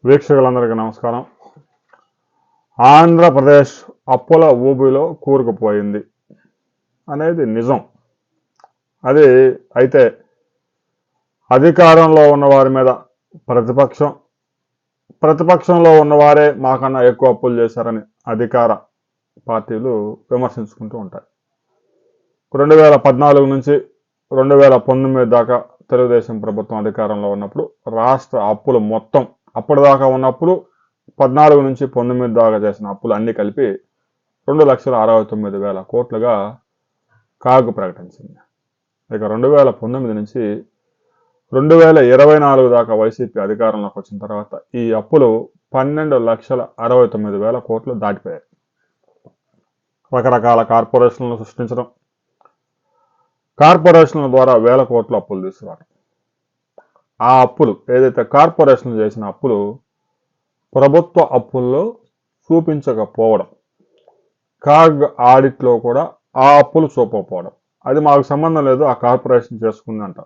వీక్షకులందరికీ నమస్కారం. ఆంధ్రప్రదేశ్ అప్పుల ఊబిలో కూరుకుపోయింది అనేది నిజం. అది అయితే అధికారంలో ఉన్నవారి మీద ప్రతిపక్షంలో ఉన్నవారే మాకన్నా ఎక్కువ అప్పులు చేశారని అధికార పార్టీలు విమర్శించుకుంటూ ఉంటాయి. 2014 నుంచి 2019 దాకా తెలుగుదేశం ప్రభుత్వం అధికారంలో ఉన్నప్పుడు రాష్ట్ర అప్పులు మొత్తం అప్పటిదాకా ఉన్న అప్పులు 14 నుంచి 19 దాకా చేసిన అప్పులు అన్ని కలిపి 2,69,000 కోట్లుగా కాగు ప్రకటించింది. ఇక 2019 నుంచి 2024 దాకా వైసీపీ అధికారంలోకి వచ్చిన తర్వాత ఈ అప్పులు 12,69,000 కోట్లు దాటిపోయాయి. రకరకాల కార్పొరేషన్లు సృష్టించడం, కార్పొరేషన్ల ద్వారా వేల కోట్ల అప్పులు తీసుకురావడం, ఆ అప్పులు ఏదైతే కార్పొరేషన్లు చేసిన అప్పులు ప్రభుత్వ అప్పుల్లో చూపించకపోవడం, కాగ్ ఆడిట్లో కూడా ఆ అప్పులు చూపకపోవడం, అది మాకు సంబంధం లేదు, ఆ కార్పొరేషన్ చేసుకుందంట.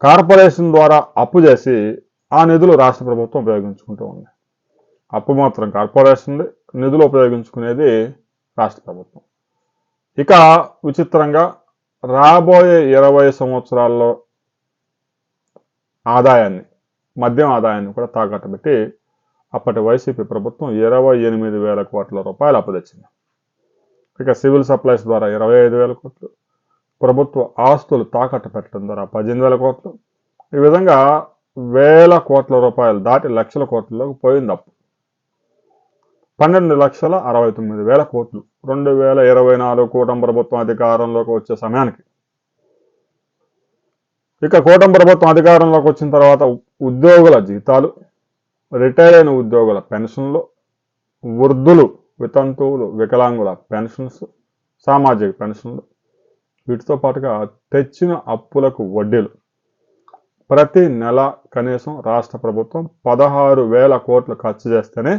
కార్పొరేషన్ ద్వారా అప్పు చేసి ఆ నిధులు రాష్ట్ర ప్రభుత్వం ఉపయోగించుకుంటూ ఉంది. అప్పు మాత్రం కార్పొరేషన్, నిధులు ఉపయోగించుకునేది రాష్ట్ర ప్రభుత్వం. ఇక విచిత్రంగా రాబోయే 20 సంవత్సరాల్లో ఆదాయాన్ని, మద్యం ఆదాయాన్ని కూడా తాకట్టు పెట్టి అప్పటి వైసీపీ ప్రభుత్వం 28,000 కోట్ల రూపాయలు అప్పు తెచ్చింది. ఇక సివిల్ సప్లైస్ ద్వారా 25,000 కోట్లు, ప్రభుత్వ ఆస్తులు తాకట్టు పెట్టడం ద్వారా 18,000 కోట్లు, ఈ విధంగా వేల కోట్ల రూపాయలు దాటి లక్షల కోట్లలోకి పోయింది అప్పు. 12,69,000 కోట్లు 2024 కూటమి ప్రభుత్వం అధికారంలోకి వచ్చే సమయానికి. ఇక కూటమి ప్రభుత్వం అధికారంలోకి వచ్చిన తర్వాత ఉద్యోగుల జీతాలు, రిటైర్ అయిన ఉద్యోగుల పెన్షన్లు, వృద్ధులు, వితంతువులు, వికలాంగుల పెన్షన్స్, సామాజిక పెన్షన్లు, వీటితో పాటుగా తెచ్చిన అప్పులకు వడ్డీలు ప్రతి నెల కనీసం రాష్ట్ర ప్రభుత్వం 16,000 కోట్లు ఖర్చు చేస్తేనే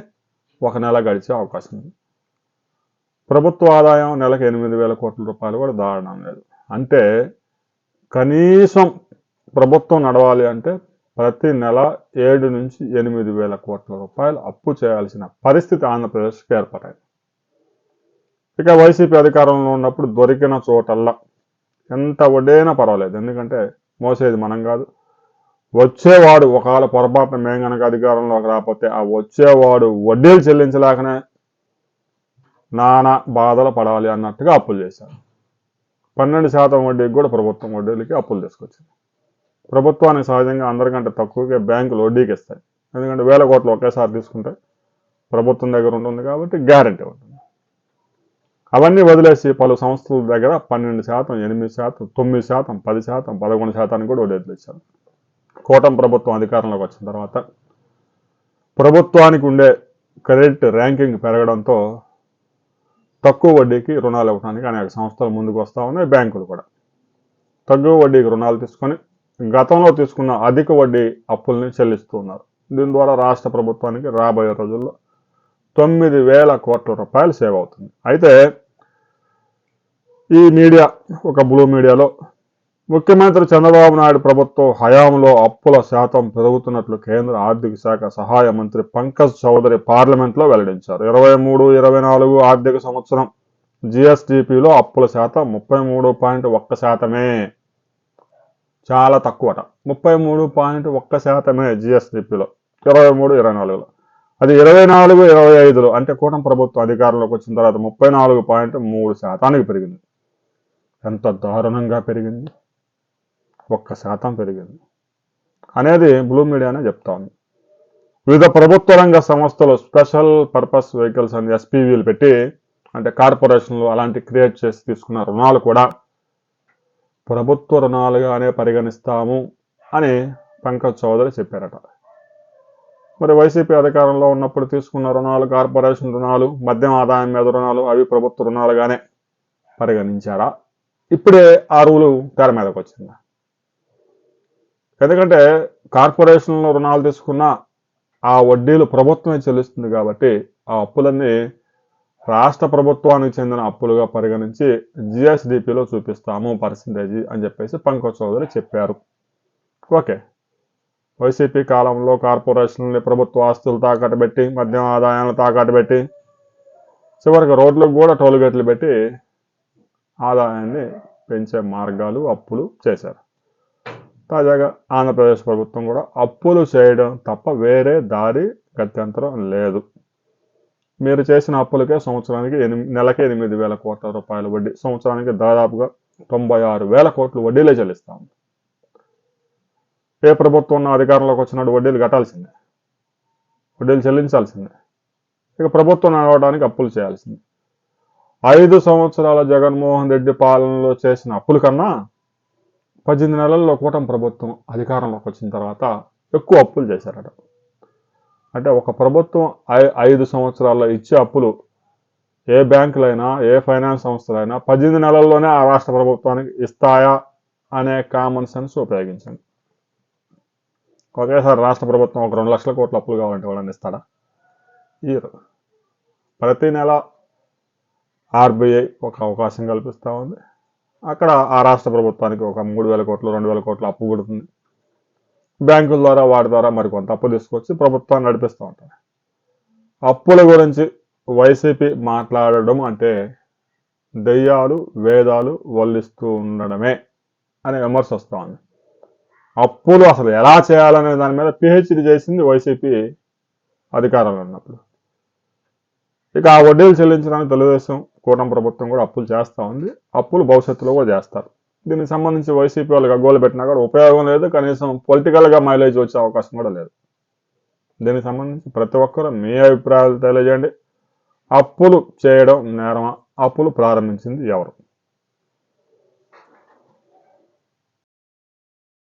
ఒక నెల గడిచే అవకాశం ఉంది. ప్రభుత్వ ఆదాయం నెలకు 8,000 కోట్ల రూపాయలు కూడా దాడడం లేదు. అంటే కనీసం ప్రభుత్వం నడవాలి అంటే ప్రతి నెల 7 నుంచి 8,000 కోట్ల రూపాయలు అప్పు చేయాల్సిన పరిస్థితి ఆంధ్రప్రదేశ్కి ఏర్పడింది. ఇక వైసీపీ అధికారంలో ఉన్నప్పుడు దొరికిన చోటల్లా ఎంత వడ్డైనా పర్వాలేదు, ఎందుకంటే మోసేది మనం కాదు. వచ్చేవాడు ఒకవేళ పొరపాటున మేము కనుక అధికారంలోకి రాకపోతే ఆ వచ్చేవాడు వడ్డీలు చెల్లించలేకనే నానా బాధలు పడాలి అన్నట్టుగా అప్పులు చేశారు. 12% వడ్డీకి కూడా ప్రభుత్వం వడ్డీలకి అప్పులు తీసుకొచ్చింది. ప్రభుత్వానికి సహజంగా అందరికంటే తక్కువగా బ్యాంకులు వడ్డీకి ఇస్తాయి, ఎందుకంటే 1,000 కోట్లు ఒకేసారి తీసుకుంటే ప్రభుత్వం దగ్గర ఉంటుంది కాబట్టి గ్యారంటీ ఉంటుంది. అవన్నీ వదిలేసి పలు సంస్థల దగ్గర 12%, 8%, 9%, 10%, 11% కూడా వడ్డీలు ఇచ్చారు. కూటమి ప్రభుత్వం అధికారంలోకి వచ్చిన తర్వాత ప్రభుత్వానికి ఉండే క్రెడిట్ ర్యాంకింగ్ పెరగడంతో తక్కువ వడ్డీకి రుణాలు ఇవ్వడానికి అనేక సంస్థలు ముందుకు వస్తూ ఉన్నాయి. బ్యాంకులు కూడా తక్కువ వడ్డీకి రుణాలు తీసుకొని గతంలో తీసుకున్న అధిక వడ్డీ అప్పుల్ని చెల్లిస్తూ ఉన్నారు. దీని ద్వారా రాష్ట్ర ప్రభుత్వానికి రాబోయే రోజుల్లో 9,000 కోట్ల రూపాయలు సేవ్ అవుతుంది. అయితే ఈ మీడియా, ఒక బ్లూ మీడియాలో ముఖ్యమంత్రి చంద్రబాబు నాయుడు ప్రభుత్వం హయాంలో అప్పుల శాతం పెరుగుతున్నట్లు కేంద్ర ఆర్థిక శాఖ సహాయ మంత్రి పంకజ్ చౌదరి పార్లమెంట్లో వెల్లడించారు. 23-24 ఆర్థిక సంవత్సరం జిఎస్డిపిలో అప్పుల శాతం 33.1%. చాలా తక్కువట, 33.1% జిఎస్డిపిలో 23-24లో. అది 24-25లో అంటే కూటమి ప్రభుత్వం అధికారంలోకి వచ్చిన తర్వాత 34.3% పెరిగింది. ఎంత దారుణంగా పెరిగింది, 1% పెరిగింది అనేది బ్లూ మీడియానే చెప్తా ఉంది. వివిధ ప్రభుత్వ రంగ సంస్థలు స్పెషల్ పర్పస్ వెహికల్స్ అని ఎస్పీవీలు పెట్టి, అంటే కార్పొరేషన్లు అలాంటి క్రియేట్ చేసి తీసుకున్న రుణాలు కూడా ప్రభుత్వ రుణాలుగానే పరిగణిస్తాము అని పంకజ్ చౌదరి చెప్పారట. మరి వైసీపీ అధికారంలో ఉన్నప్పుడు తీసుకున్న రుణాలు, కార్పొరేషన్ రుణాలు, మద్యం ఆదాయం మీద రుణాలు, అవి ప్రభుత్వ రుణాలుగానే పరిగణించారా? ఇప్పుడే ఆ రూలు తెర మీదకి వచ్చిందా? ఎందుకంటే కార్పొరేషన్లో రుణాలు తీసుకున్న ఆ వడ్డీలు ప్రభుత్వమే చెల్లిస్తుంది కాబట్టి ఆ అప్పులన్నీ రాష్ట్ర ప్రభుత్వానికి చెందిన అప్పులుగా పరిగణించి జిఎస్డిపిలో చూపిస్తాము పర్సంటేజ్ అని చెప్పేసి పంకజ్ చౌదరి చెప్పారు. ఓకే, వైసీపీ కాలంలో కార్పొరేషన్లని ప్రభుత్వ ఆస్తులు తాకట్టు పెట్టి, మద్యం ఆదాయాలను తాకట్టు పెట్టి, చివరికి రోడ్లకు కూడా టోల్గేట్లు పెట్టి ఆదాయాన్ని పెంచే మార్గాలు, అప్పులు చేశారు. తాజాగా ఆంధ్రప్రదేశ్ ప్రభుత్వం కూడా అప్పులు చేయడం తప్ప వేరే దారి గత్యంతరం లేదు. మీరు చేసిన అప్పులకే సంవత్సరానికి నెలకి 8,000 కోట్ల రూపాయల వడ్డీ, సంవత్సరానికి దాదాపుగా 96,000 కోట్లు వడ్డీలే చెల్లిస్తా ఉంది. ఏ ప్రభుత్వం ఉన్న అధికారంలోకి వచ్చినట్టు వడ్డీలు కట్టాల్సిందే, వడ్డీలు చెల్లించాల్సిందే. ఇక ప్రభుత్వం నడవడానికి అప్పులు చేయాల్సిందే. 5 సంవత్సరాల జగన్మోహన్ రెడ్డి పాలనలో చేసిన అప్పుల కన్నా 18 నెలల్లో కూటమి ప్రభుత్వం అధికారంలోకి వచ్చిన తర్వాత ఎక్కువ అప్పులు చేశారట. అంటే ఒక ప్రభుత్వం 5 సంవత్సరాల్లో ఇచ్చే అప్పులు ఏ బ్యాంకులైనా, ఏ ఫైనాన్స్ సంస్థలైనా 18 నెలల్లోనే ఆ రాష్ట్ర ప్రభుత్వానికి ఇస్తాయా అనే కామన్ సెన్స్ ఉపయోగించండి. ఒకేసారి రాష్ట్ర ప్రభుత్వం ఒక 2 లక్షల కోట్ల అప్పులు కావాలంటే వాళ్ళని ఇస్తాడా? ఇయ్యరు. ప్రతి నెల ఆర్బీఐ ఒక అవకాశం కల్పిస్తూ ఉంది. అక్కడ ఆ రాష్ట్ర ప్రభుత్వానికి ఒక 3,000 కోట్లు, 2,000 కోట్ల అప్పు కొడుతుంది. బ్యాంకుల ద్వారా, వాటి ద్వారా మరికొంత అప్పు తీసుకొచ్చి ప్రభుత్వాన్ని నడిపిస్తూ ఉంటారు. అప్పుల గురించి వైసీపీ మాట్లాడడం అంటే దెయ్యాలు వేదాలు వల్లిస్తూ ఉండడమే అనే విమర్శ వస్తూ ఉంది. అప్పులు అసలు ఎలా చేయాలనే దాని మీద పిహెచ్డి చేసింది వైసీపీ అధికారంలో ఉన్నప్పుడు. ఇక ఆ వడ్డీలు చెల్లించడానికి తెలుగుదేశం కూటమి ప్రభుత్వం కూడా అప్పులు చేస్తూ ఉంది. అప్పులు భవిష్యత్తులో కూడా చేస్తారు. దీనికి సంబంధించి వైసీపీ వాళ్ళు గగ్గోలు పెట్టినా కూడా ఉపయోగం లేదు. కనీసం పొలిటికల్గా మైలేజ్ వచ్చే అవకాశం కూడా లేదు. దీనికి సంబంధించి ప్రతి ఒక్కరూ మీ అభిప్రాయాలు తెలియజేయండి. అప్పులు చేయడం నేరమా? అప్పులు ప్రారంభించింది ఎవరు?